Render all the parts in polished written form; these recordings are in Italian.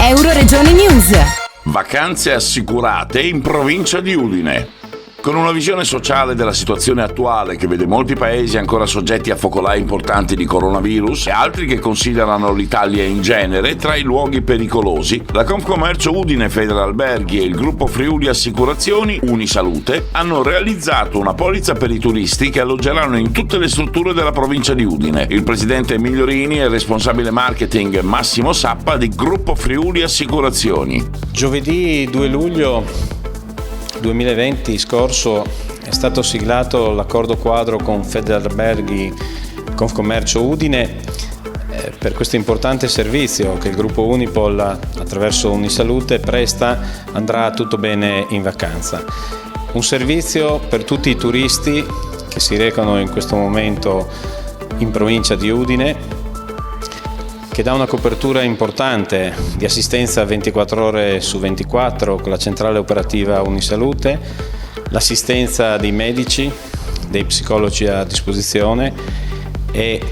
Euroregione News. Vacanze assicurate in provincia di Udine. Con una visione sociale della situazione attuale che vede molti paesi ancora soggetti a focolai importanti di coronavirus e altri che considerano l'Italia in genere tra i luoghi pericolosi, la Confcommercio Udine Federalberghi e il gruppo Friuli Assicurazioni Unisalute hanno realizzato una polizza per i turisti che alloggeranno in tutte le strutture della provincia di Udine. Il presidente Emilio Rini e il responsabile marketing Massimo Sappa di gruppo Friuli Assicurazioni. Giovedì 2 luglio 2020 scorso è stato siglato l'accordo quadro con Federalberghi Confcommercio Udine per questo importante servizio che il gruppo Unipol attraverso Unisalute presta andrà tutto bene in vacanza. Un servizio per tutti i turisti che si recano in questo momento in provincia di Udine, che dà una copertura importante di assistenza 24 ore su 24 con la centrale operativa Unisalute, l'assistenza dei medici, dei psicologi a disposizione ed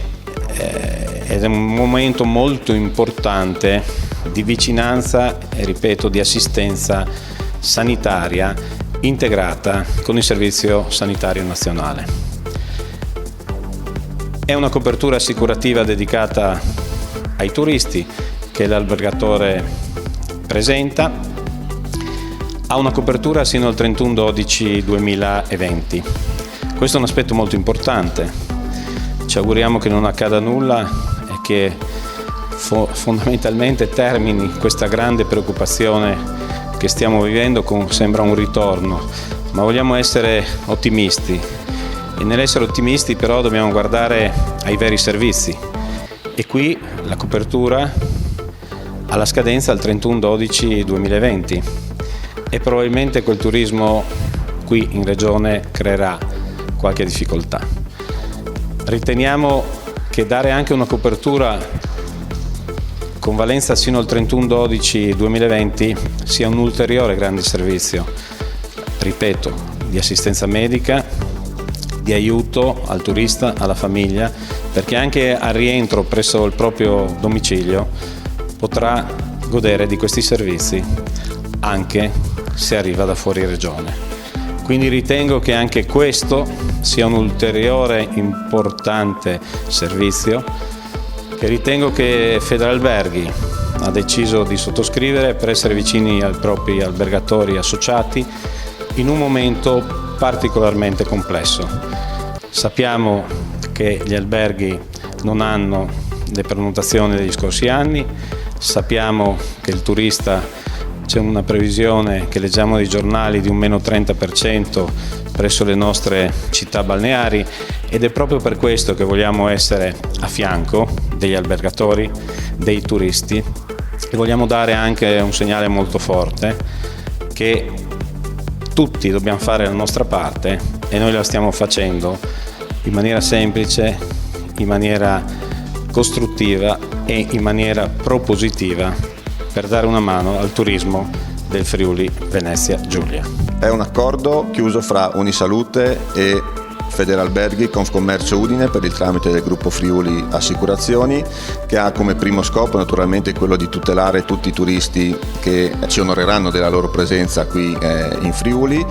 è un momento molto importante di vicinanza e, ripeto, di assistenza sanitaria integrata con il Servizio Sanitario Nazionale. È una copertura assicurativa dedicata ai turisti che l'albergatore presenta, ha una copertura sino al 31/12/2020. Questo è un aspetto molto importante. Ci auguriamo che non accada nulla e che fondamentalmente termini questa grande preoccupazione che stiamo vivendo sembra un ritorno, ma vogliamo essere ottimisti e nell'essere ottimisti però dobbiamo guardare ai veri servizi. E qui la copertura ha la scadenza al 31/12/2020 e probabilmente quel turismo qui in regione creerà qualche difficoltà. Riteniamo che dare anche una copertura con valenza sino al 31/12/2020 sia un ulteriore grande servizio, ripeto, di assistenza medica, di aiuto al turista, alla famiglia, perché anche al rientro presso il proprio domicilio potrà godere di questi servizi anche se arriva da fuori regione. Quindi ritengo che anche questo sia un ulteriore importante servizio che ritengo che Federalberghi ha deciso di sottoscrivere per essere vicini ai propri albergatori associati in un momento particolarmente complesso. Sappiamo che gli alberghi non hanno le prenotazioni degli scorsi anni, sappiamo che il turista, c'è una previsione che leggiamo nei giornali di un meno 30% presso le nostre città balneari ed è proprio per questo che vogliamo essere a fianco degli albergatori, dei turisti e vogliamo dare anche un segnale molto forte che tutti dobbiamo fare la nostra parte e noi la stiamo facendo in maniera semplice, in maniera costruttiva e in maniera propositiva per dare una mano al turismo del Friuli Venezia Giulia. È un accordo chiuso fra Unisalute e Federalberghi Confcommercio Udine per il tramite del gruppo Friuli Assicurazioni, che ha come primo scopo naturalmente quello di tutelare tutti i turisti che ci onoreranno della loro presenza qui in Friuli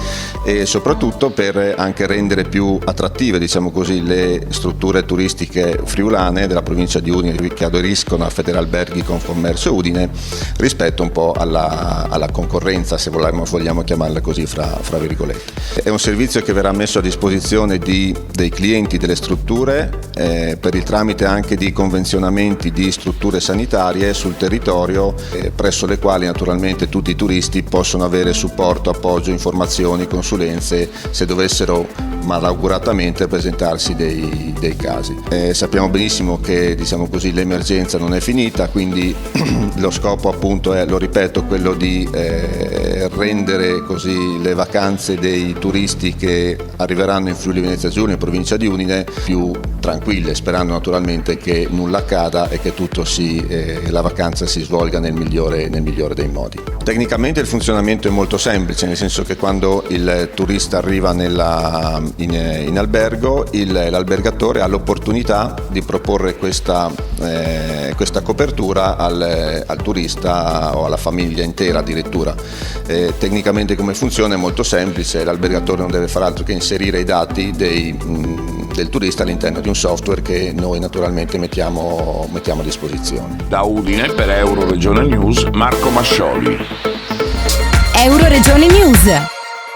e soprattutto per anche rendere più attrattive, diciamo così, le strutture turistiche friulane della provincia di Udine che aderiscono a Federalberghi Confcommercio Udine rispetto un po' alla concorrenza, se vogliamo chiamarla così fra virgolette. È un servizio che verrà messo a disposizione dei clienti delle strutture per il tramite anche di convenzionamenti di strutture sanitarie sul territorio presso le quali naturalmente tutti i turisti possono avere supporto, appoggio, informazioni, consulenze se dovessero malauguratamente presentarsi dei casi. Sappiamo benissimo che, diciamo così, l'emergenza non è finita, quindi lo scopo appunto è, lo ripeto, quello di rendere così le vacanze dei turisti che arriveranno in Friuli Venezia Giulia, in provincia di Udine, più tranquille, sperando naturalmente che nulla accada e che la vacanza si svolga nel migliore dei modi. Tecnicamente il funzionamento è molto semplice, nel senso che quando il turista arriva in albergo, l'albergatore ha l'opportunità di proporre questa copertura al turista o alla famiglia intera addirittura. Tecnicamente come funziona è molto semplice, l'albergatore non deve fare altro che inserire i dati del turista all'interno di un software che noi naturalmente mettiamo a disposizione. Da Udine per Euroregione News, Marco Mascioli. Euroregione News.